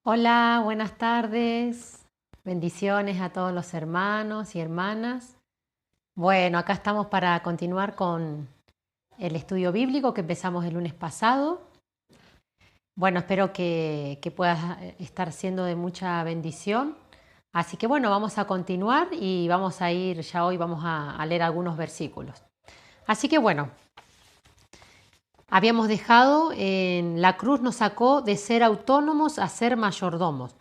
Hola, buenas tardes. Bendiciones a todos los hermanos y hermanas. Bueno, acá estamos para continuar con el estudio bíblico que empezamos el lunes pasado. Bueno, espero que pueda estar siendo de mucha bendición. Así que bueno, vamos a continuar y vamos a ir, ya hoy vamos a leer algunos versículos. Así que bueno, habíamos dejado en la cruz nos sacó de ser autónomos a ser mayordomos.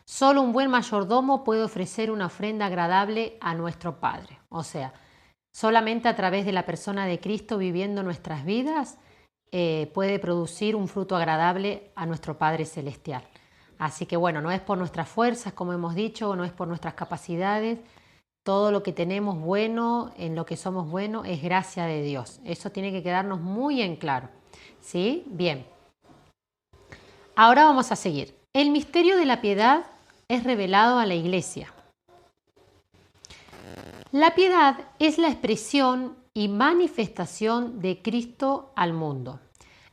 Solo un buen mayordomo puede ofrecer una ofrenda agradable a nuestro Padre. O sea, solamente a través de la persona de Cristo viviendo nuestras vidas puede producir un fruto agradable a nuestro Padre Celestial. Así que bueno, no es por nuestras fuerzas, como hemos dicho, no es por nuestras capacidades. Todo lo que tenemos bueno, en lo que somos buenos, es gracia de Dios. Eso tiene que quedarnos muy en claro. ¿Sí? Bien. Ahora vamos a seguir. El misterio de la piedad es revelado a la Iglesia. La piedad es la expresión y manifestación de Cristo al mundo.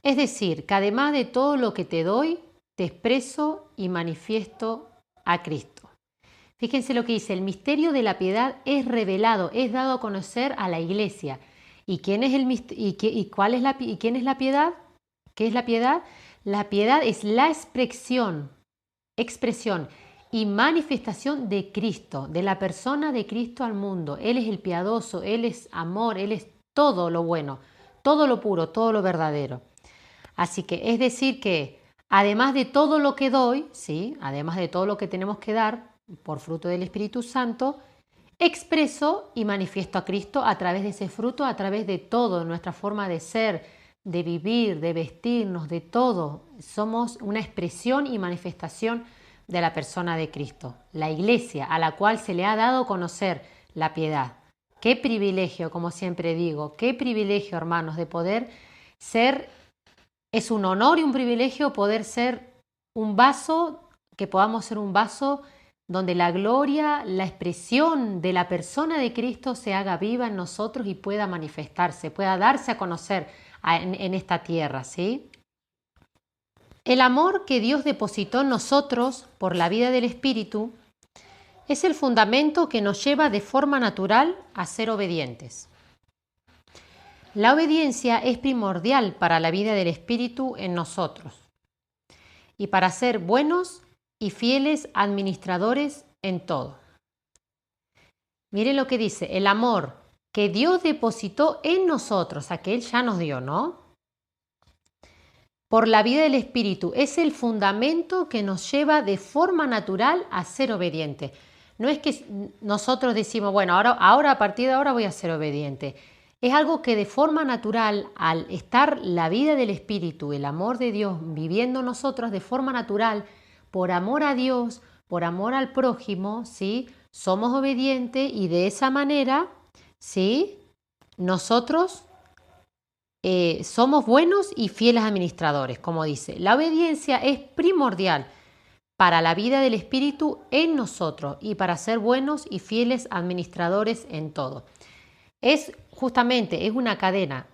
Es decir, que además de todo lo que te doy, te expreso y manifiesto a Cristo. Fíjense lo que dice, el misterio de la piedad es revelado, es dado a conocer a la Iglesia. ¿Y quién es quién es la piedad? ¿Qué es la piedad? La piedad es la expresión y manifestación de Cristo, de la persona de Cristo al mundo. Él es el piadoso, Él es amor, Él es todo lo bueno, todo lo puro, todo lo verdadero. Así que es decir que además de todo lo que doy, ¿sí? Además de todo lo que tenemos que dar por fruto del Espíritu Santo, expreso y manifiesto a Cristo a través de ese fruto, a través de todo, nuestra forma de ser, de vivir, de vestirnos, de todo. Somos una expresión y manifestación de la persona de Cristo, la Iglesia a la cual se le ha dado a conocer la piedad. Qué privilegio, como siempre digo, qué privilegio, hermanos, de poder ser, es un honor y un privilegio poder ser un vaso, que podamos ser un vaso donde la gloria, la expresión de la persona de Cristo se haga viva en nosotros y pueda manifestarse, pueda darse a conocer en esta tierra, ¿sí? El amor que Dios depositó en nosotros por la vida del Espíritu es el fundamento que nos lleva de forma natural a ser obedientes. La obediencia es primordial para la vida del Espíritu en nosotros y para ser buenos y fieles administradores en todo. Mire lo que dice, el amor que Dios depositó en nosotros, a que Él ya nos dio, ¿no? Por la vida del Espíritu, es el fundamento que nos lleva de forma natural a ser obediente. No es que nosotros decimos, bueno, ahora a partir de ahora voy a ser obediente. Es algo que de forma natural, al estar la vida del Espíritu, el amor de Dios viviendo nosotros de forma natural, por amor a Dios, por amor al prójimo, ¿sí? Somos obedientes y de esa manera, ¿sí? Nosotros somos buenos y fieles administradores, como dice. La obediencia es primordial para la vida del Espíritu en nosotros y para ser buenos y fieles administradores en todo. Es justamente, es una cadena.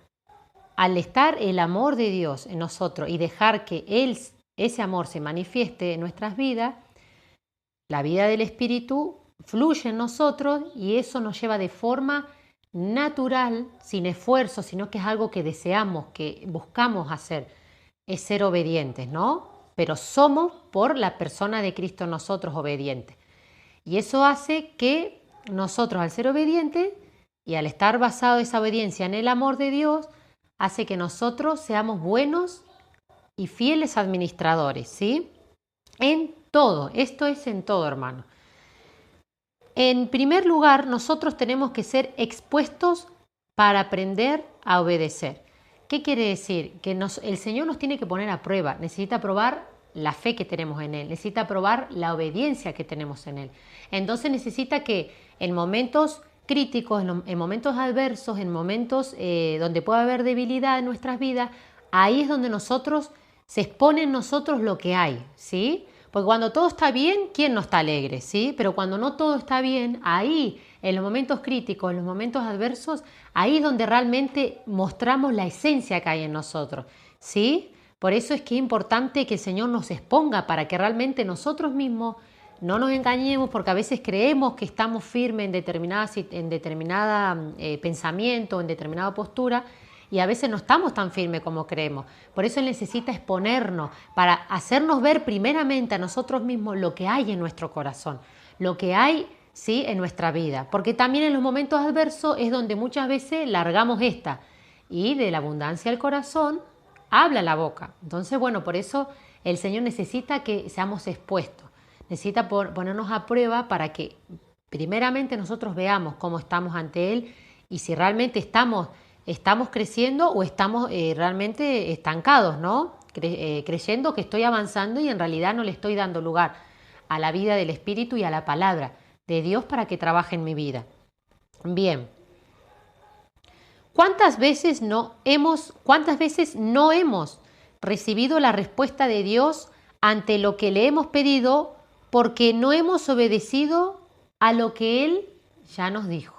Al estar el amor de Dios en nosotros y dejar que ese amor se manifieste en nuestras vidas, la vida del Espíritu fluye en nosotros y eso nos lleva de forma natural, sin esfuerzo, sino que es algo que deseamos, que buscamos hacer, es ser obedientes, ¿no? Pero somos por la persona de Cristo nosotros obedientes. Y eso hace que nosotros al ser obedientes y al estar basado esa obediencia en el amor de Dios, hace que nosotros seamos buenos y fieles administradores, ¿sí? En todo, esto es en todo, hermano. En primer lugar, nosotros tenemos que ser expuestos para aprender a obedecer. ¿Qué quiere decir? Que el Señor nos tiene que poner a prueba, necesita probar la fe que tenemos en Él, necesita probar la obediencia que tenemos en Él. Entonces necesita que en momentos críticos, en momentos adversos, en momentos donde pueda haber debilidad en nuestras vidas, ahí es donde se expone en nosotros lo que hay, ¿sí? Porque cuando todo está bien, ¿quién no está alegre? ¿Sí? Pero cuando no todo está bien, ahí, en los momentos críticos, en los momentos adversos, ahí es donde realmente mostramos la esencia que hay en nosotros. ¿Sí? Por eso es que es importante que el Señor nos exponga para que realmente nosotros mismos no nos engañemos, porque a veces creemos que estamos firmes en determinada pensamiento, en determinada postura, y a veces no estamos tan firmes como creemos. Por eso Él necesita exponernos para hacernos ver primeramente a nosotros mismos lo que hay en nuestro corazón, lo que hay, ¿sí?, en nuestra vida. Porque también en los momentos adversos es donde muchas veces largamos esta, y de la abundancia del corazón habla la boca. Entonces, bueno, por eso el Señor necesita que seamos expuestos. Necesita ponernos a prueba para que primeramente nosotros veamos cómo estamos ante Él y si realmente estamos creciendo o estamos realmente estancados, ¿no? Creyendo que estoy avanzando y en realidad no le estoy dando lugar a la vida del Espíritu y a la palabra de Dios para que trabaje en mi vida. Bien. ¿Cuántas veces no hemos recibido la respuesta de Dios ante lo que le hemos pedido porque no hemos obedecido a lo que Él ya nos dijo?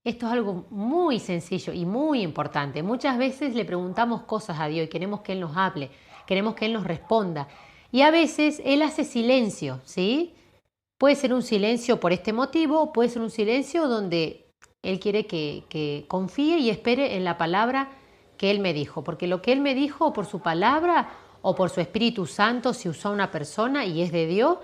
Esto es algo muy sencillo y muy importante. Muchas veces le preguntamos cosas a Dios y queremos que Él nos hable, queremos que Él nos responda. Y a veces Él hace silencio, ¿sí? Puede ser un silencio por este motivo, puede ser un silencio donde Él quiere que confíe y espere en la palabra que Él me dijo. Porque lo que Él me dijo por su palabra o por su Espíritu Santo, si usó a una persona y es de Dios,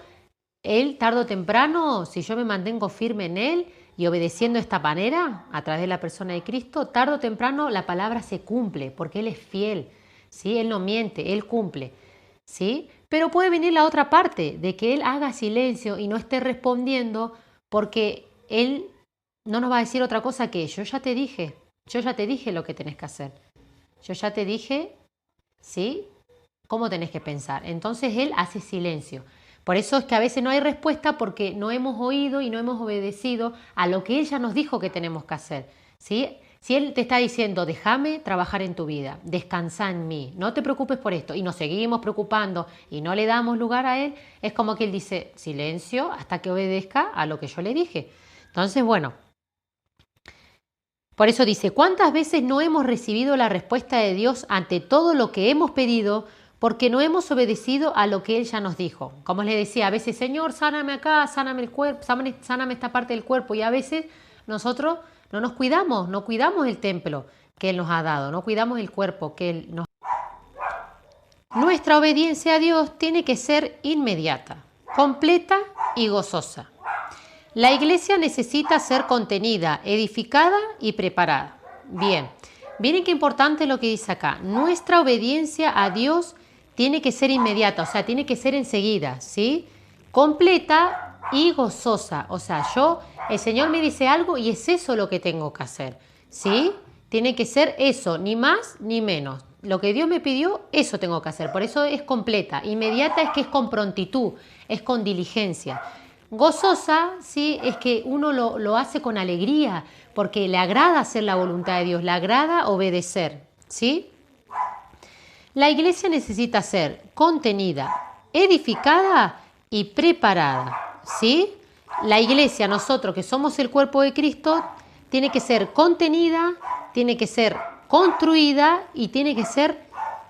Él tarde o temprano, si yo me mantengo firme en Él y obedeciendo de esta manera, a través de la persona de Cristo, tarde o temprano la palabra se cumple, porque Él es fiel, ¿sí? Él no miente, Él cumple, ¿sí? Pero puede venir la otra parte, de que Él haga silencio y no esté respondiendo, porque Él no nos va a decir otra cosa que yo ya te dije lo que tenés que hacer, yo ya te dije, ¿sí?, cómo tenés que pensar. Entonces Él hace silencio. Por eso es que a veces no hay respuesta porque no hemos oído y no hemos obedecido a lo que Él ya nos dijo que tenemos que hacer, ¿sí? Si Él te está diciendo, déjame trabajar en tu vida, descansa en mí, no te preocupes por esto, y nos seguimos preocupando y no le damos lugar a Él, es como que Él dice, silencio hasta que obedezca a lo que yo le dije. Entonces, bueno, por eso dice, ¿cuántas veces no hemos recibido la respuesta de Dios ante todo lo que hemos pedido porque no hemos obedecido a lo que Él ya nos dijo? Como les decía, a veces, Señor, sáname acá, sáname el cuerpo, sáname esta parte del cuerpo, y a veces nosotros no nos cuidamos, no cuidamos el templo que Él nos ha dado, no cuidamos el cuerpo que Él nos ha dado. Nuestra obediencia a Dios tiene que ser inmediata, completa y gozosa. La iglesia necesita ser contenida, edificada y preparada. Bien, miren qué importante lo que dice acá. Nuestra obediencia a Dios tiene que ser inmediata, o sea, tiene que ser enseguida, ¿sí? Completa y gozosa. O sea, el Señor me dice algo y es eso lo que tengo que hacer, ¿sí? Tiene que ser eso, ni más ni menos. Lo que Dios me pidió, eso tengo que hacer. Por eso es completa. Inmediata es que es con prontitud, es con diligencia. Gozosa, sí, es que uno lo hace con alegría, porque le agrada hacer la voluntad de Dios, le agrada obedecer, ¿sí? La iglesia necesita ser contenida, edificada y preparada, ¿sí? La iglesia, nosotros que somos el cuerpo de Cristo, tiene que ser contenida, tiene que ser construida y tiene que ser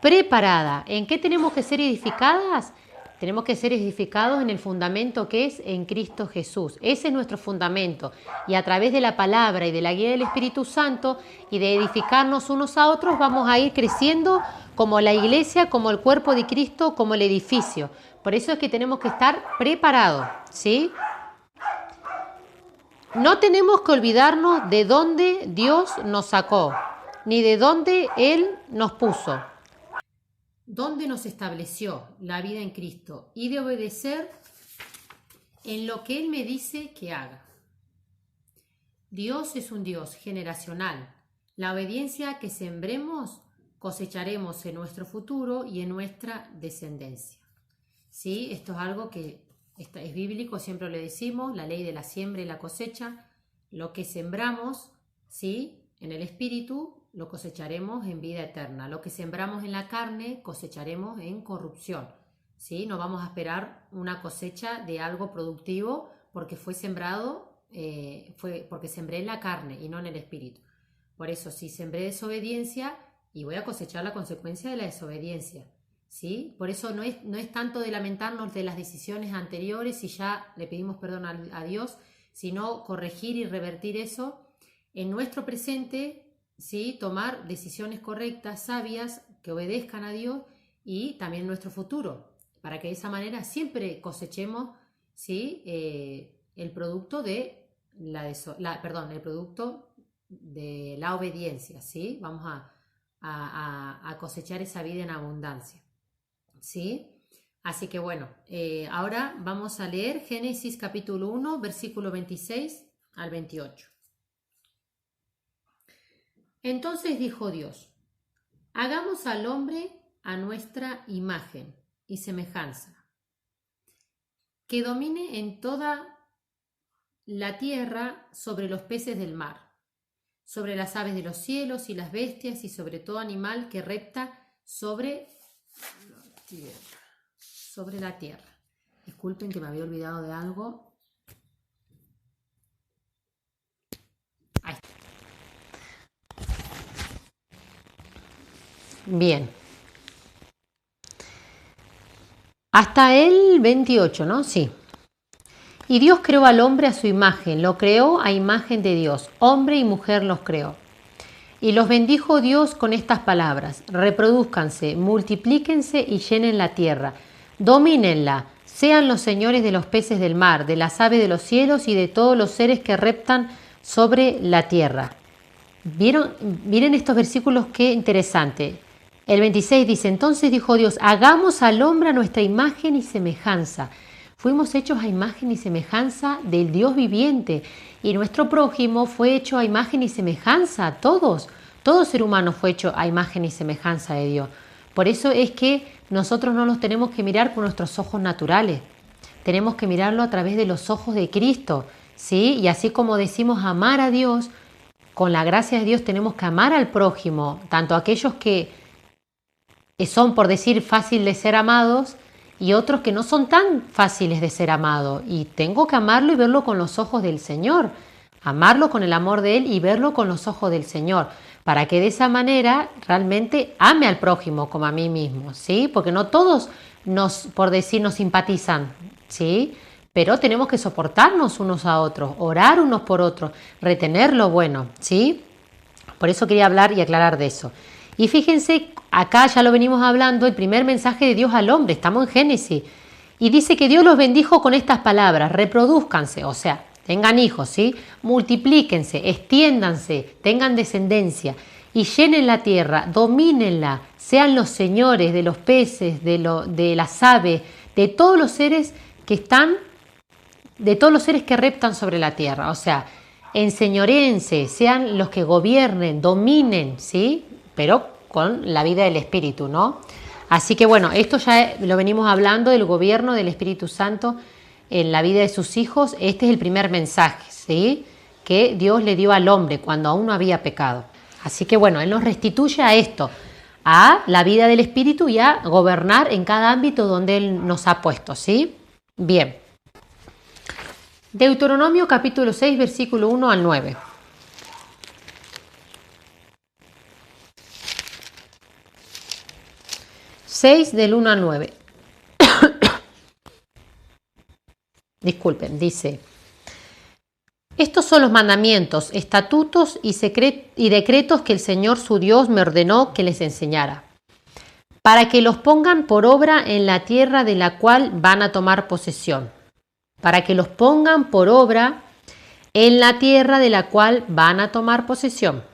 preparada. ¿En qué tenemos que ser edificadas? Tenemos que ser edificados en el fundamento que es en Cristo Jesús. Ese es nuestro fundamento. Y a través de la palabra y de la guía del Espíritu Santo y de edificarnos unos a otros, vamos a ir creciendo como la iglesia, como el cuerpo de Cristo, como el edificio. Por eso es que tenemos que estar preparados, ¿sí? No tenemos que olvidarnos de dónde Dios nos sacó, ni de dónde Él nos puso. Dónde nos estableció la vida en Cristo y de obedecer en lo que Él me dice que haga. Dios es un Dios generacional. La obediencia que sembremos cosecharemos en nuestro futuro y en nuestra descendencia. ¿Sí? Esto es algo que es bíblico, siempre lo decimos, la ley de la siembra y la cosecha. Lo que sembramos, ¿sí?, en el espíritu, lo cosecharemos en vida eterna. Lo que sembramos en la carne, cosecharemos en corrupción, ¿sí? No vamos a esperar una cosecha de algo productivo porque fue sembrado, porque sembré en la carne y no en el espíritu. Por eso, si sembré desobediencia, y voy a cosechar la consecuencia de la desobediencia, ¿sí? Por eso no es tanto de lamentarnos de las decisiones anteriores y ya le pedimos perdón a Dios, sino corregir y revertir eso en nuestro presente, ¿sí? Tomar decisiones correctas, sabias, que obedezcan a Dios y también nuestro futuro, para que de esa manera siempre cosechemos, ¿sí? El producto de el producto de la obediencia, ¿sí? Vamos a cosechar esa vida en abundancia, ¿sí? Así que bueno, ahora vamos a leer Génesis capítulo 1, versículo 26 al 28. Entonces dijo Dios: hagamos al hombre a nuestra imagen y semejanza, que domine en toda la tierra, sobre los peces del mar, sobre las aves de los cielos y las bestias, y sobre todo animal que repta sobre la tierra. Disculpen que me había olvidado de algo. Ahí está. Bien. Hasta el 28, ¿no? Sí. Y Dios creó al hombre a su imagen, lo creó a imagen de Dios, hombre y mujer los creó. Y los bendijo Dios con estas palabras: reprodúzcanse, multiplíquense y llenen la tierra, domínenla, sean los señores de los peces del mar, de las aves de los cielos y de todos los seres que reptan sobre la tierra. Miren estos versículos, qué interesante. El 26 dice: entonces dijo Dios, hagamos al hombre a nuestra imagen y semejanza. Fuimos hechos a imagen y semejanza del Dios viviente, y nuestro prójimo fue hecho a imagen y semejanza, todo ser humano fue hecho a imagen y semejanza de Dios. Por eso es que nosotros no los tenemos que mirar con nuestros ojos naturales, tenemos que mirarlo a través de los ojos de Cristo, ¿sí? Y así como decimos amar a Dios, con la gracia de Dios tenemos que amar al prójimo, tanto aquellos que son, por decir, fáciles de ser amados, y otros que no son tan fáciles de ser amados. Y tengo que amarlo y verlo con los ojos del Señor. Amarlo con el amor de Él y verlo con los ojos del Señor. Para que de esa manera realmente ame al prójimo como a mí mismo, ¿sí? Porque no todos nos simpatizan, ¿sí? Pero tenemos que soportarnos unos a otros, orar unos por otros, retener lo bueno, ¿sí? Por eso quería hablar y aclarar de eso. Y fíjense, acá ya lo venimos hablando, el primer mensaje de Dios al hombre, estamos en Génesis, y dice que Dios los bendijo con estas palabras: reprodúzcanse, o sea, tengan hijos, ¿sí? Multiplíquense, extiéndanse, tengan descendencia, y llenen la tierra, domínenla, sean los señores de los peces, de las aves, de todos los seres que reptan sobre la tierra, o sea, enseñoréense, sean los que gobiernen, dominen, ¿sí? Pero con la vida del Espíritu, ¿no? Así que bueno, esto ya lo venimos hablando del gobierno del Espíritu Santo en la vida de sus hijos. Este es el primer mensaje, ¿sí? Que Dios le dio al hombre cuando aún no había pecado. Así que bueno, Él nos restituye a esto, a la vida del Espíritu y a gobernar en cada ámbito donde Él nos ha puesto, ¿sí? Bien. Deuteronomio capítulo 6, versículo 1 al 9. 6 del 1 al 9. Disculpen, dice: estos son los mandamientos, estatutos y decretos que el Señor su Dios me ordenó que les enseñara, para que los pongan por obra en la tierra de la cual van a tomar posesión. Para que los pongan por obra en la tierra de la cual van a tomar posesión.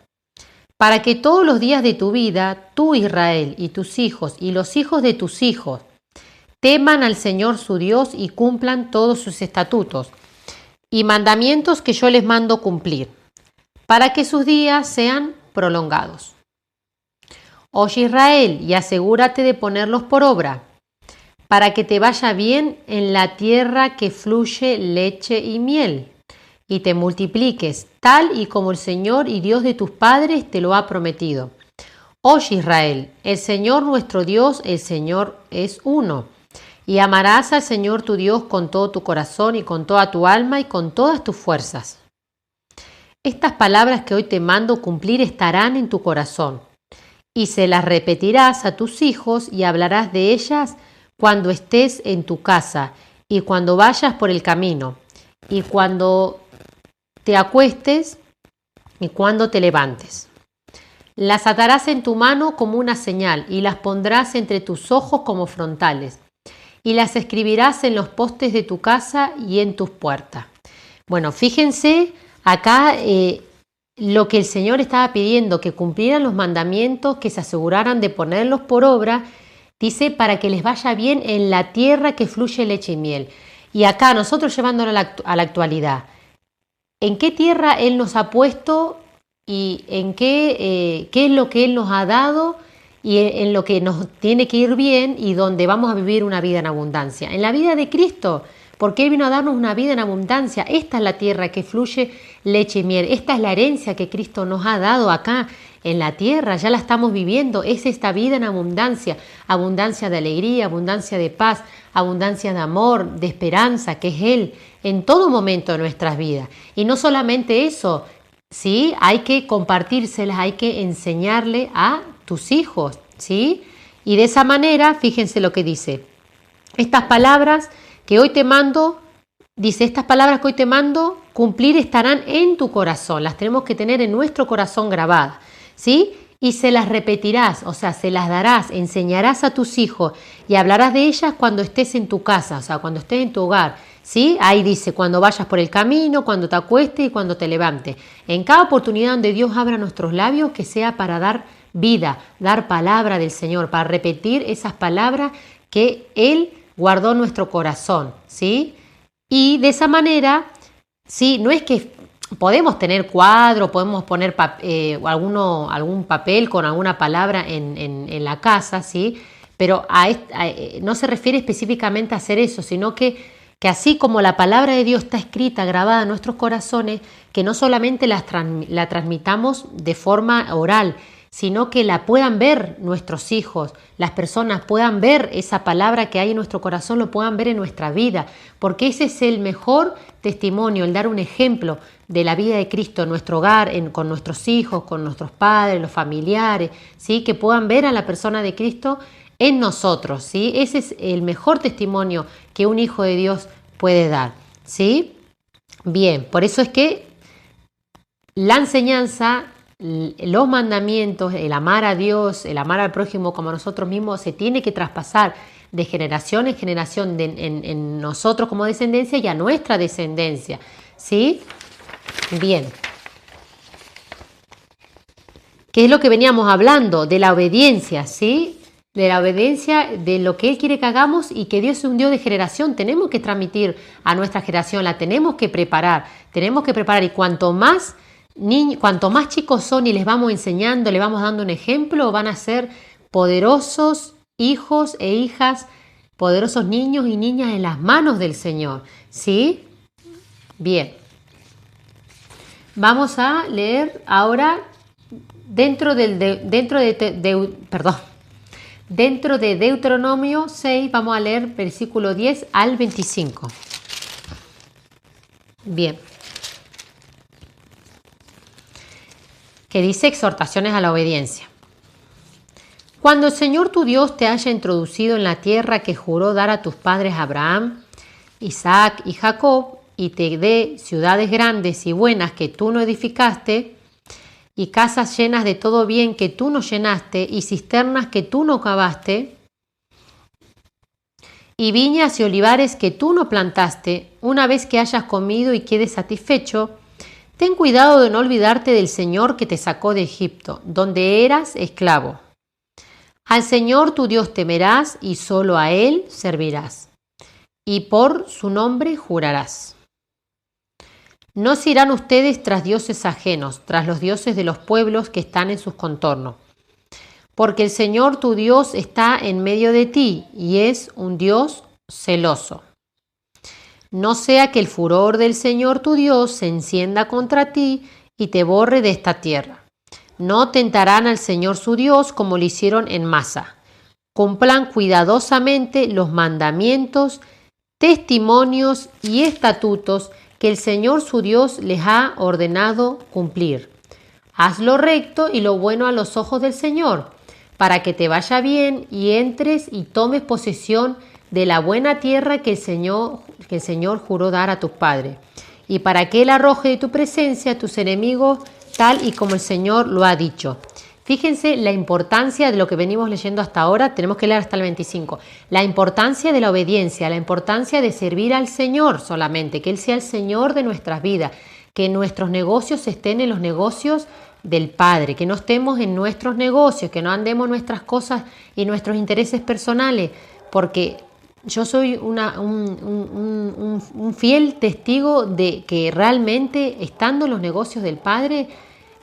Para que todos los días de tu vida, tú, Israel, y tus hijos, y los hijos de tus hijos, teman al Señor su Dios y cumplan todos sus estatutos y mandamientos que yo les mando cumplir, para que sus días sean prolongados. Oye, Israel, y asegúrate de ponerlos por obra, para que te vaya bien en la tierra que fluye leche y miel, y te multipliques, tal y como el Señor y Dios de tus padres te lo ha prometido. Oye, Israel, el Señor nuestro Dios, el Señor es uno, y amarás al Señor tu Dios con todo tu corazón y con toda tu alma y con todas tus fuerzas. Estas palabras que hoy te mando cumplir estarán en tu corazón, y se las repetirás a tus hijos y hablarás de ellas cuando estés en tu casa y cuando vayas por el camino y cuando te acuestes y cuando te levantes. Las atarás en tu mano como una señal y las pondrás entre tus ojos como frontales y las escribirás en los postes de tu casa y en tus puertas. Bueno, fíjense acá lo que el Señor estaba pidiendo, que cumplieran los mandamientos, que se aseguraran de ponerlos por obra, dice, para que les vaya bien en la tierra que fluye leche y miel. Y acá nosotros llevándolo a la actualidad, ¿en qué tierra Él nos ha puesto y en qué es lo que Él nos ha dado y en lo que nos tiene que ir bien y donde vamos a vivir una vida en abundancia? En la vida de Cristo, porque Él vino a darnos una vida en abundancia. Esta es la tierra que fluye leche y miel. Esta es la herencia que Cristo nos ha dado acá en la tierra. Ya la estamos viviendo. Es esta vida en abundancia. Abundancia de alegría, abundancia de paz, abundancia de amor, de esperanza, que es Él en todo momento de nuestras vidas. Y no solamente eso, ¿sí? Hay que compartírselas, hay que enseñarle a tus hijos, ¿sí? Y de esa manera, fíjense lo que dice. Estas palabras que hoy te mando, dice, estas palabras que hoy te mando, cumplir estarán en tu corazón. Las tenemos que tener en nuestro corazón grabadas, ¿sí? Y se las repetirás, o sea, se las darás, enseñarás a tus hijos y hablarás de ellas cuando estés en tu casa, o sea, cuando estés en tu hogar, ¿sí? Ahí dice, cuando vayas por el camino, cuando te acuestes y cuando te levantes. En cada oportunidad donde Dios abra nuestros labios, que sea para dar vida, dar palabra del Señor, para repetir esas palabras que Él guardó nuestro corazón, ¿sí? Y de esa manera, ¿sí? No es que podemos tener cuadro, podemos poner algún papel con alguna palabra en la casa, ¿sí? Pero no se refiere específicamente a hacer eso, sino que así como la palabra de Dios está escrita, grabada en nuestros corazones, que no solamente la transmitamos de forma oral, sino que la puedan ver nuestros hijos, las personas puedan ver esa palabra que hay en nuestro corazón, lo puedan ver en nuestra vida, porque ese es el mejor testimonio, el dar un ejemplo de la vida de Cristo en nuestro hogar, con nuestros hijos, con nuestros padres, los familiares, ¿sí? Que puedan ver a la persona de Cristo en nosotros, ¿sí? Ese es el mejor testimonio que un hijo de Dios puede dar, ¿sí? Bien, por eso es que la enseñanza, los mandamientos, el amar a Dios, el amar al prójimo como a nosotros mismos, se tiene que traspasar de generación en generación en nosotros como descendencia y a nuestra descendencia, ¿sí? Bien. ¿Qué es lo que veníamos hablando? De la obediencia, ¿sí? De la obediencia, de lo que Él quiere que hagamos y que Dios es un Dios de generación. Tenemos que transmitir a nuestra generación, la tenemos que preparar y cuanto más chicos son y les vamos enseñando, les vamos dando un ejemplo, van a ser poderosos hijos e hijas, poderosos niños y niñas en las manos del Señor, ¿sí? Bien. Vamos a leer ahora dentro de Deuteronomio 6, vamos a leer versículo 10 al 25. Bien. Que dice exhortaciones a la obediencia. Cuando el Señor tu Dios te haya introducido en la tierra que juró dar a tus padres Abraham, Isaac y Jacob, y te dé ciudades grandes y buenas que tú no edificaste, y casas llenas de todo bien que tú no llenaste, y cisternas que tú no cavaste, y viñas y olivares que tú no plantaste, una vez que hayas comido y quedes satisfecho, ten cuidado de no olvidarte del Señor que te sacó de Egipto, donde eras esclavo. Al Señor tu Dios temerás y solo a Él servirás, y por su nombre jurarás. No se irán ustedes tras dioses ajenos, tras los dioses de los pueblos que están en sus contornos, porque el Señor tu Dios está en medio de ti y es un Dios celoso. No sea que el furor del Señor tu Dios se encienda contra ti y te borre de esta tierra. No tentarán al Señor su Dios como lo hicieron en Masa. Cumplan cuidadosamente los mandamientos, testimonios y estatutos que el Señor su Dios les ha ordenado cumplir. Haz lo recto y lo bueno a los ojos del Señor. para que te vaya bien y entres y tomes posesión de la buena tierra que el Señor juró dar a tus padres, y para que Él arroje de tu presencia a tus enemigos, tal y como el Señor lo ha dicho. Fíjense la importancia de lo que venimos leyendo hasta ahora, tenemos que leer hasta el 25, la importancia de la obediencia, la importancia de servir al Señor solamente, que Él sea el Señor de nuestras vidas, que nuestros negocios estén en los negocios del Padre, que no estemos en nuestros negocios, que no andemos nuestras cosas y nuestros intereses personales, porque yo soy un fiel testigo de que realmente estando en los negocios del Padre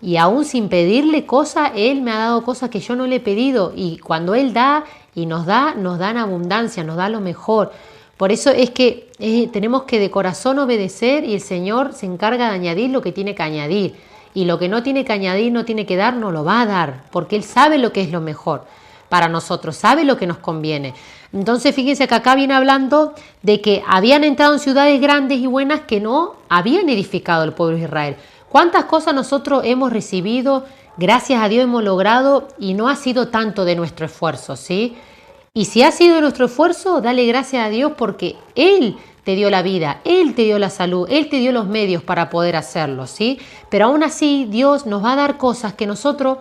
y aún sin pedirle cosas, Él me ha dado cosas que yo no le he pedido, y cuando Él da y nos da en abundancia, nos da lo mejor. Por eso es que tenemos que de corazón obedecer, y el Señor se encarga de añadir lo que tiene que añadir, y lo que no tiene que añadir, no tiene que dar, no lo va a dar, porque Él sabe lo que es lo mejor para nosotros, sabe lo que nos conviene. Entonces fíjense que acá viene hablando de que habían entrado en ciudades grandes y buenas que no habían edificado el pueblo de Israel. ¿Cuántas cosas nosotros hemos recibido, gracias a Dios hemos logrado, y no ha sido tanto de nuestro esfuerzo, ¿sí? Y si ha sido de nuestro esfuerzo, dale gracias a Dios, porque Él te dio la vida, Él te dio la salud, Él te dio los medios para poder hacerlo, ¿sí? Pero aún así Dios nos va a dar cosas que nosotros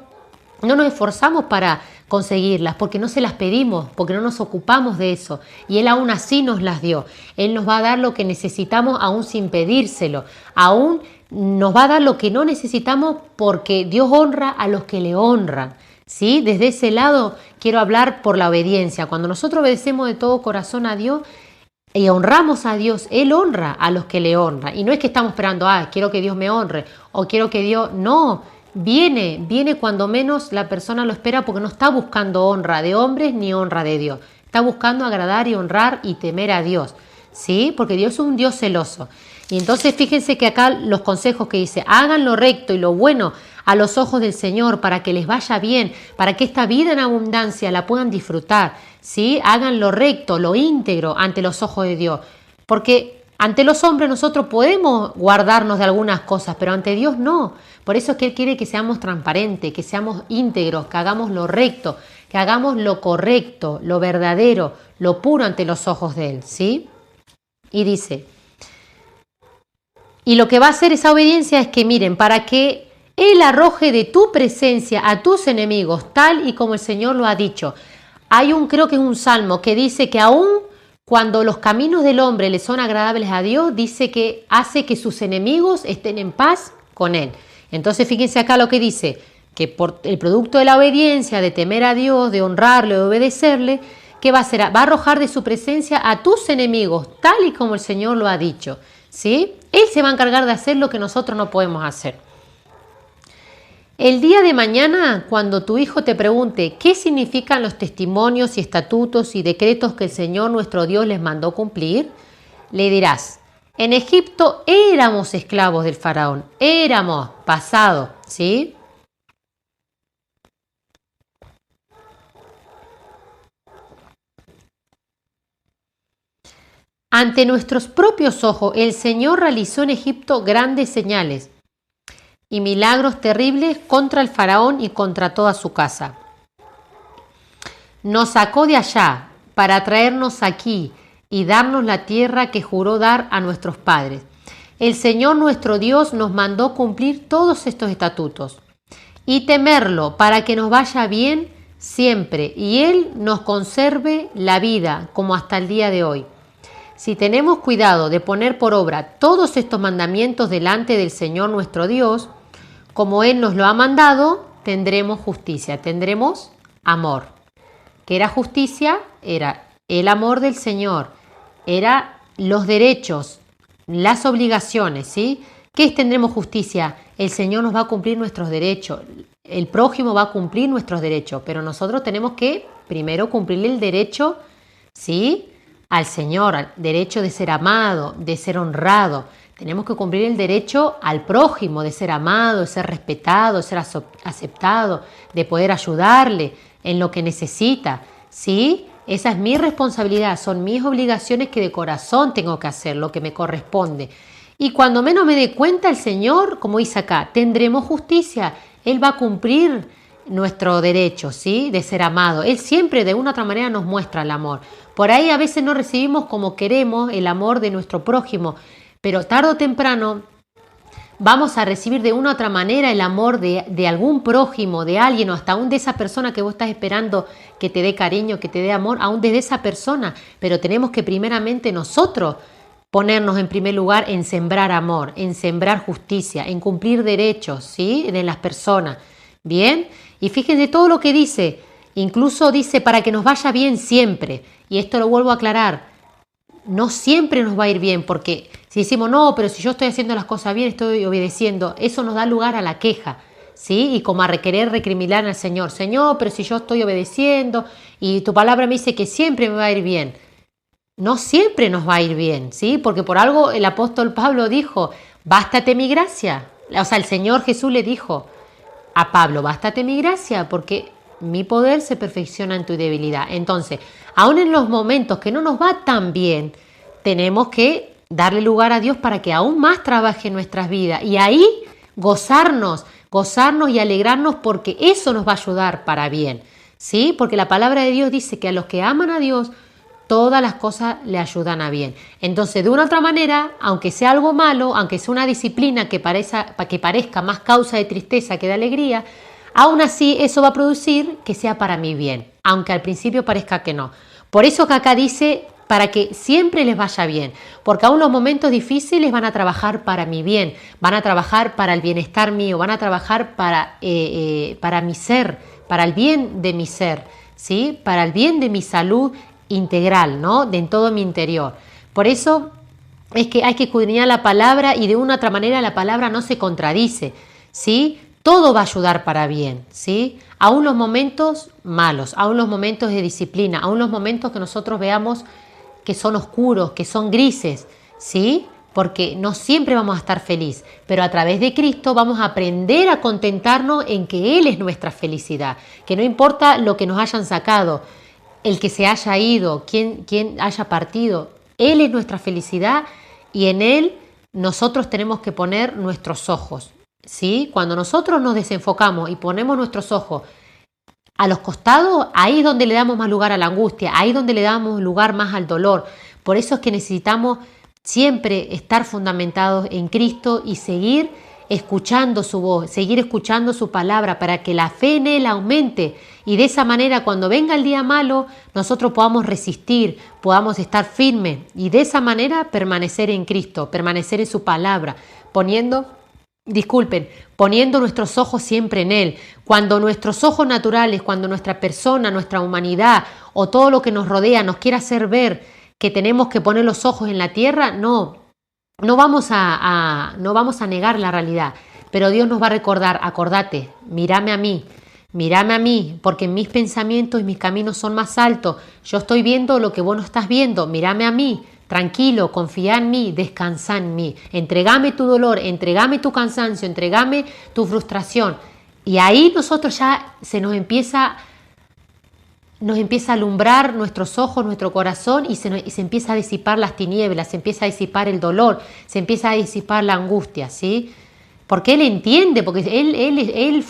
no nos esforzamos para conseguirlas, porque no se las pedimos, porque no nos ocupamos de eso, y Él aún así nos las dio. Él nos va a dar lo que necesitamos aún sin pedírselo, aún nos va a dar lo que no necesitamos, porque Dios honra a los que le honran, ¿sí? Desde ese lado quiero hablar por la obediencia. Cuando nosotros obedecemos de todo corazón a Dios y honramos a Dios, Él honra a los que le honran, y no es que estamos esperando, quiero que Dios me honre, o quiero que Dios... No, viene cuando menos la persona lo espera, porque no está buscando honra de hombres ni honra de Dios. Está buscando agradar y honrar y temer a Dios, ¿sí? Porque Dios es un Dios celoso. Y entonces fíjense que acá los consejos que dice: hagan lo recto y lo bueno a los ojos del Señor, para que les vaya bien, para que esta vida en abundancia la puedan disfrutar, ¿sí? Hagan lo recto, lo íntegro ante los ojos de Dios. Porque ante los hombres nosotros podemos guardarnos de algunas cosas, pero ante Dios no. Por eso es que Él quiere que seamos transparentes, que seamos íntegros, que hagamos lo recto, que hagamos lo correcto, lo verdadero, lo puro ante los ojos de Él, ¿sí? Y dice, y lo que va a hacer esa obediencia es que, miren, para que Él arroje de tu presencia a tus enemigos, tal y como el Señor lo ha dicho. Creo que es un salmo que dice que aún cuando los caminos del hombre le son agradables a Dios, dice que hace que sus enemigos estén en paz con Él. Entonces fíjense acá lo que dice, que por el producto de la obediencia, de temer a Dios, de honrarle, de obedecerle, ¿qué va a hacer? Va a arrojar de su presencia a tus enemigos, tal y como el Señor lo ha dicho, ¿sí? Él se va a encargar de hacer lo que nosotros no podemos hacer. El día de mañana, cuando tu hijo te pregunte qué significan los testimonios y estatutos y decretos que el Señor nuestro Dios les mandó cumplir, le dirás: en Egipto éramos esclavos del faraón, éramos, pasado, ¿sí? Ante nuestros propios ojos, el Señor realizó en Egipto grandes señales y milagros terribles contra el faraón y contra toda su casa. Nos sacó de allá para traernos aquí y darnos la tierra que juró dar a nuestros padres. El Señor nuestro Dios nos mandó cumplir todos estos estatutos y temerlo para que nos vaya bien siempre y Él nos conserve la vida como hasta el día de hoy. Si tenemos cuidado de poner por obra todos estos mandamientos delante del Señor nuestro Dios, como Él nos lo ha mandado, tendremos justicia, tendremos amor. ¿Qué era justicia? Era el amor del Señor, era los derechos, las obligaciones, ¿sí? ¿Qué es tendremos justicia? El Señor nos va a cumplir nuestros derechos, el prójimo va a cumplir nuestros derechos, pero nosotros tenemos que primero cumplir el derecho, ¿sí?, al Señor, al derecho de ser amado, de ser honrado. Tenemos que cumplir el derecho al prójimo, de ser amado, de ser respetado, de ser aceptado, de poder ayudarle en lo que necesita, ¿sí? Esa es mi responsabilidad, son mis obligaciones que de corazón tengo que hacer, lo que me corresponde. Y cuando menos me dé cuenta el Señor, como dice acá, tendremos justicia. Él va a cumplir nuestro derecho, ¿sí? De ser amado. Él siempre de una u otra manera nos muestra el amor. Por ahí a veces no recibimos como queremos el amor de nuestro prójimo, pero tarde o temprano vamos a recibir de una u otra manera el amor de algún prójimo, de alguien, o hasta aún de esa persona que vos estás esperando que te dé cariño, que te dé amor, aún desde esa persona. Pero tenemos que primeramente nosotros ponernos en primer lugar en sembrar amor, en sembrar justicia, en cumplir derechos, ¿sí? De las personas. ¿Bien? Y fíjense todo lo que dice. Incluso dice para que nos vaya bien siempre. Y esto lo vuelvo a aclarar. No siempre nos va a ir bien, porque si decimos, no, pero si yo estoy haciendo las cosas bien, estoy obedeciendo, eso nos da lugar a la queja, ¿sí? Y como a querer recriminar al Señor. Señor, pero si yo estoy obedeciendo y tu palabra me dice que siempre me va a ir bien. No siempre nos va a ir bien, ¿sí? Porque por algo el apóstol Pablo dijo, bástate mi gracia. O sea, el Señor Jesús le dijo a Pablo, bástate mi gracia, porque mi poder se perfecciona en tu debilidad. Entonces, aún en los momentos que no nos va tan bien, tenemos que darle lugar a Dios para que aún más trabaje en nuestras vidas. Y ahí gozarnos y alegrarnos, porque eso nos va a ayudar para bien, ¿sí? Porque la palabra de Dios dice que a los que aman a Dios, todas las cosas le ayudan a bien. Entonces, de una u otra manera, aunque sea algo malo, aunque sea una disciplina que parezca más causa de tristeza que de alegría, aún así eso va a producir que sea para mi bien, aunque al principio parezca que no. Por eso que acá dice, para que siempre les vaya bien, porque aún los momentos difíciles van a trabajar para mi bien, van a trabajar para el bienestar mío, van a trabajar para mi ser, para el bien de mi ser, ¿sí? Para el bien de mi salud integral, ¿no? De en todo mi interior. Por eso es que hay que escudriñar la palabra, y de una u otra manera la palabra no se contradice, ¿sí? Todo va a ayudar para bien, ¿sí? Aún los momentos malos, aún los momentos de disciplina, aún los momentos que nosotros veamos que son oscuros, que son grises, ¿sí? Porque no siempre vamos a estar felices, pero a través de Cristo vamos a aprender a contentarnos en que Él es nuestra felicidad, que no importa lo que nos hayan sacado, el que se haya ido, quien haya partido, Él es nuestra felicidad, y en Él nosotros tenemos que poner nuestros ojos, ¿sí? Cuando nosotros nos desenfocamos y ponemos nuestros ojos a los costados, ahí es donde le damos más lugar a la angustia, ahí es donde le damos lugar más al dolor. Por eso es que necesitamos siempre estar fundamentados en Cristo y seguir escuchando su voz, seguir escuchando su palabra, para que la fe en Él aumente, y de esa manera cuando venga el día malo nosotros podamos resistir, podamos estar firmes, y de esa manera permanecer en Cristo, permanecer en su palabra, poniendo nuestros ojos siempre en Él. Cuando nuestros ojos naturales, cuando nuestra persona, nuestra humanidad o todo lo que nos rodea nos quiera hacer ver que tenemos que poner los ojos en la tierra, no vamos a negar la realidad, pero Dios nos va a recordar, acordate, mírame a mí, porque mis pensamientos y mis caminos son más altos, yo estoy viendo lo que vos no estás viendo, mírame a mí, tranquilo, confía en mí, descansa en mí, entregame tu dolor, entregame tu cansancio, entregame tu frustración. Y ahí nosotros ya nos empieza a alumbrar nuestros ojos, nuestro corazón, y se empieza a disipar las tinieblas, se empieza a disipar el dolor, se empieza a disipar la angustia, ¿sí? Porque Él entiende, porque Él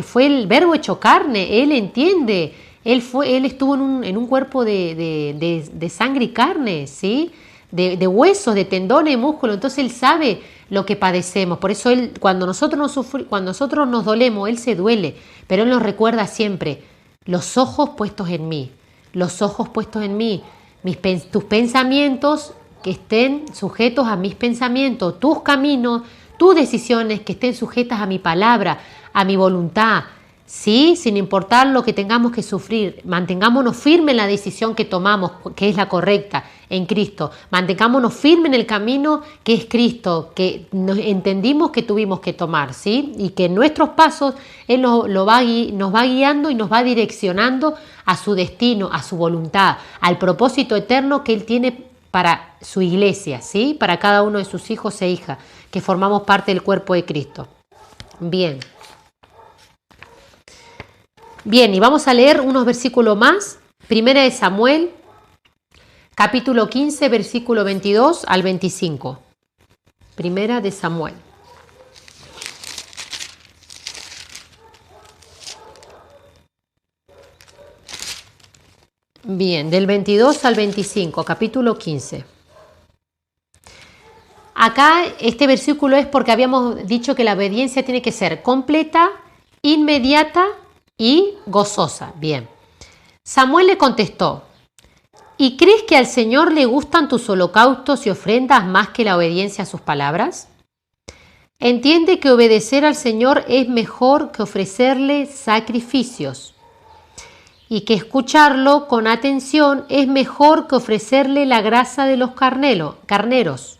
fue el verbo hecho carne, Él entiende, Él estuvo en un cuerpo de sangre y carne, ¿sí? De huesos, de tendones, de músculos. Entonces Él sabe lo que padecemos. Por eso Él, cuando nosotros nos dolemos, Él se duele, pero Él nos recuerda siempre: los ojos puestos en mí, los ojos puestos en mí, tus pensamientos que estén sujetos a mis pensamientos, tus caminos, tus decisiones que estén sujetas a mi palabra, a mi voluntad, ¿sí? Sin importar lo que tengamos que sufrir, mantengámonos firmes en la decisión que tomamos, que es la correcta en Cristo. Mantengámonos firmes en el camino que es Cristo, que entendimos que tuvimos que tomar, ¿sí? Y que en nuestros pasos Él nos va guiando y nos va direccionando a su destino, a su voluntad, al propósito eterno que Él tiene para su iglesia, ¿sí? Para cada uno de sus hijos e hijas, que formamos parte del cuerpo de Cristo. Bien, y vamos a leer unos versículos más. Primera de Samuel, capítulo 15, versículo 22 al 25. Primera de Samuel. Bien, del 22 al 25, capítulo 15. Acá este versículo es porque habíamos dicho que la obediencia tiene que ser completa, inmediata y gozosa. Bien. Samuel le contestó: ¿y crees que al Señor le gustan tus holocaustos y ofrendas más que la obediencia a sus palabras? Entiende que obedecer al Señor es mejor que ofrecerle sacrificios, y que escucharlo con atención es mejor que ofrecerle la grasa de los carneros.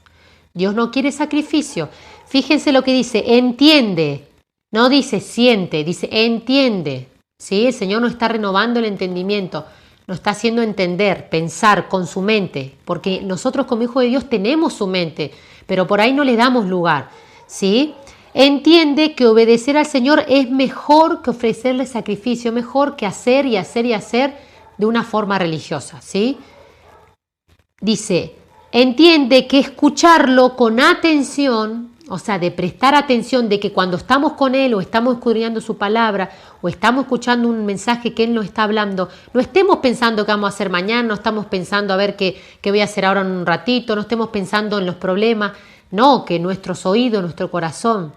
Dios no quiere sacrificio. Fíjense lo que dice: entiende. No dice siente, dice entiende. ¿Sí? El Señor nos está renovando el entendimiento, nos está haciendo entender, pensar con su mente, porque nosotros como hijos de Dios tenemos su mente, pero por ahí no le damos lugar. ¿Sí? Entiende que obedecer al Señor es mejor que ofrecerle sacrificio, mejor que hacer y hacer y hacer de una forma religiosa. ¿Sí? Dice, entiende que escucharlo con atención, o sea, de prestar atención, de que cuando estamos con Él o estamos escudriñando su palabra o estamos escuchando un mensaje que Él nos está hablando, no estemos pensando qué vamos a hacer mañana, no estamos pensando a ver qué voy a hacer ahora en un ratito, no estemos pensando en los problemas, no, que nuestros oídos, nuestro corazón,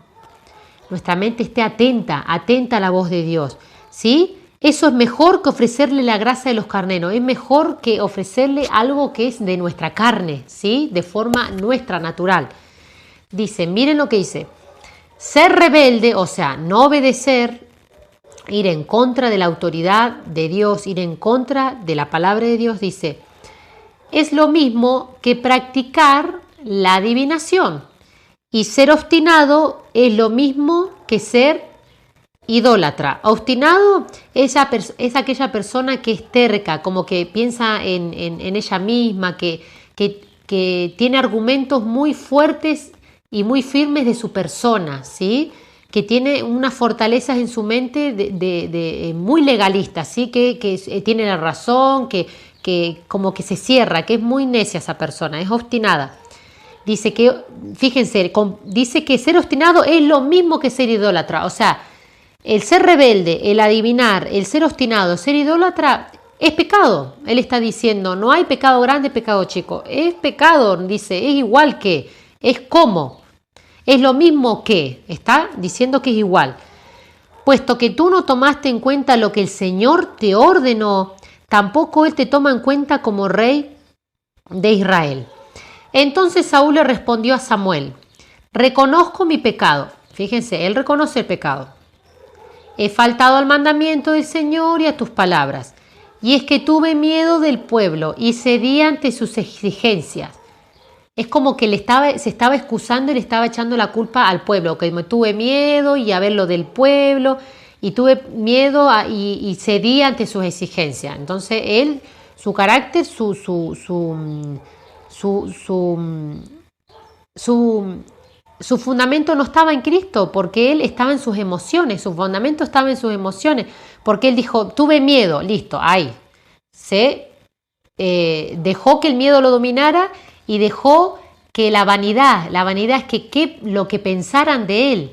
nuestra mente esté atenta a la voz de Dios, ¿sí? Eso es mejor que ofrecerle la grasa de los carneros, es mejor que ofrecerle algo que es de nuestra carne, ¿sí? De forma nuestra, natural. Dice, miren lo que dice: ser rebelde, o sea, no obedecer, ir en contra de la autoridad de Dios, ir en contra de la palabra de Dios, dice, es lo mismo que practicar la adivinación. Y ser obstinado es lo mismo que ser idólatra. Obstinado es aquella persona que es terca, como que piensa en ella misma, que tiene argumentos muy fuertes y muy firmes de su persona, ¿sí? Que tiene unas fortalezas en su mente muy legalistas, ¿sí? Que tiene la razón, que como que se cierra, que es muy necia esa persona, es obstinada. Dice que, fíjense, dice que ser obstinado es lo mismo que ser idólatra. O sea, el ser rebelde, el adivinar, el ser obstinado, ser idólatra es pecado. Él está diciendo, no hay pecado grande, pecado chico. Es pecado, dice, es igual que, es como, es lo mismo que, está diciendo que es igual. Puesto que tú no tomaste en cuenta lo que el Señor te ordenó, tampoco Él te toma en cuenta como rey de Israel. Entonces Saúl le respondió a Samuel: reconozco mi pecado. Fíjense, él reconoce el pecado. He faltado al mandamiento del Señor y a tus palabras. Y es que tuve miedo del pueblo y cedí ante sus exigencias. Es como que se estaba excusando y le estaba echando la culpa al pueblo, que me tuve miedo y a ver lo del pueblo y tuve miedo y cedí ante sus exigencias. Entonces él, su carácter, su fundamento no estaba en Cristo, porque él estaba en sus emociones, su fundamento estaba en sus emociones, porque él dijo, tuve miedo, listo, ahí. Se dejó que el miedo lo dominara y dejó que la vanidad es que lo que pensaran de él,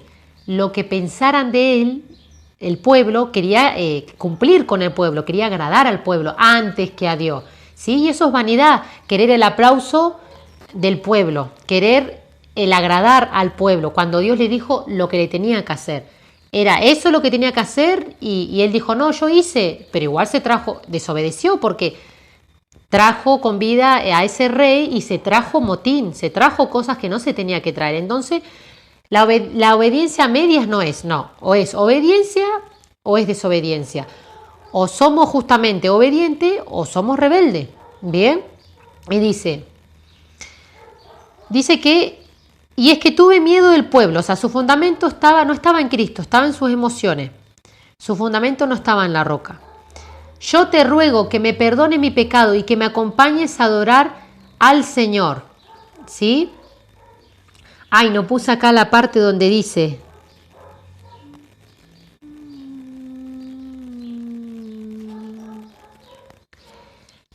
el pueblo quería cumplir con el pueblo, quería agradar al pueblo antes que a Dios. ¿Sí? Y eso es vanidad, querer el aplauso del pueblo, querer el agradar al pueblo, cuando Dios le dijo lo que le tenía que hacer. Era eso lo que tenía que hacer y él dijo, no, yo hice, pero igual desobedeció porque trajo con vida a ese rey y se trajo motín, se trajo cosas que no se tenía que traer. Entonces, la obediencia a medias no, o es obediencia o es desobediencia. O somos justamente obedientes o somos rebeldes. Bien, y dice que, y es que tuve miedo del pueblo, o sea, su fundamento no estaba en Cristo, estaba en sus emociones. Su fundamento no estaba en la roca. Yo te ruego que me perdone mi pecado y que me acompañes a adorar al Señor. ¿Sí? Ay, no puse acá la parte donde dice...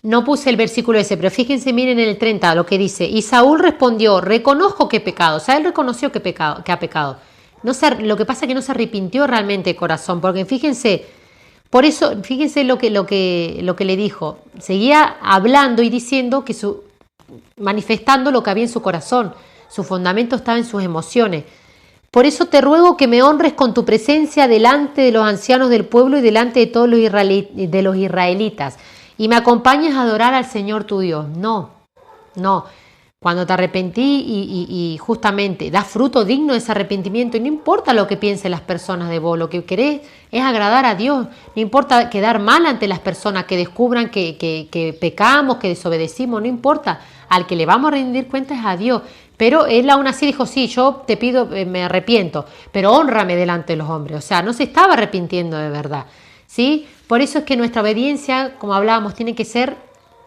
No puse el versículo ese, pero fíjense, miren en el 30 lo que dice. Y Saúl respondió, reconozco que he pecado. O sea, él reconoció que ha pecado. Lo que pasa es que no se arrepintió realmente de corazón, porque fíjense, Por eso, fíjense lo que le dijo. Seguía hablando y diciendo manifestando lo que había en su corazón. Su fundamento estaba en sus emociones. Por eso te ruego que me honres con tu presencia delante de los ancianos del pueblo y delante de todos los israelitas, y me acompañes a adorar al Señor tu Dios. No. Cuando te arrepentí y justamente das fruto digno de ese arrepentimiento, y no importa lo que piensen las personas de vos, lo que querés es agradar a Dios. No importa quedar mal ante las personas que descubran que pecamos, que desobedecimos, no importa. Al que le vamos a rendir cuentas es a Dios. Pero él aún así dijo, sí, yo te pido, me arrepiento, pero hónrame delante de los hombres. O sea, no se estaba arrepintiendo de verdad, ¿sí? Por eso es que nuestra obediencia, como hablábamos, tiene que ser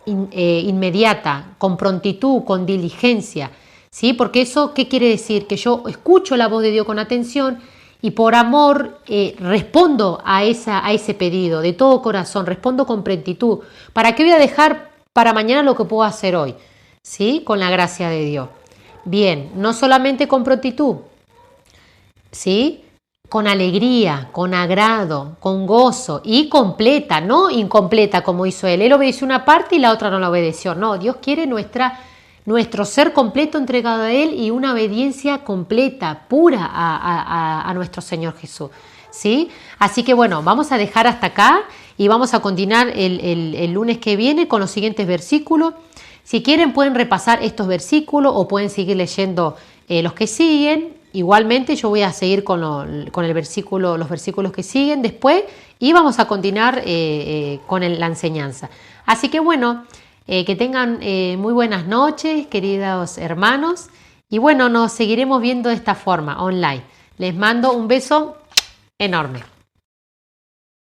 inmediata, con prontitud, con diligencia, ¿sí? Porque eso, ¿qué quiere decir? Que yo escucho la voz de Dios con atención y por amor respondo a ese pedido de todo corazón, respondo con prontitud. ¿Para qué voy a dejar para mañana lo que puedo hacer hoy? ¿Sí? Con la gracia de Dios. Bien, no solamente con prontitud, ¿sí? Con alegría, con agrado, con gozo y completa, no incompleta como hizo él. Él obedeció una parte y la otra no la obedeció. No, Dios quiere nuestro ser completo entregado a Él y una obediencia completa, pura a nuestro Señor Jesús, ¿sí? Así que bueno, vamos a dejar hasta acá y vamos a continuar el lunes que viene con los siguientes versículos. Si quieren pueden repasar estos versículos o pueden seguir leyendo los que siguen. Igualmente yo voy a seguir con los versículos que siguen después y vamos a continuar con la enseñanza. Así que bueno, que tengan muy buenas noches, queridos hermanos, y bueno, nos seguiremos viendo de esta forma, online. Les mando un beso enorme.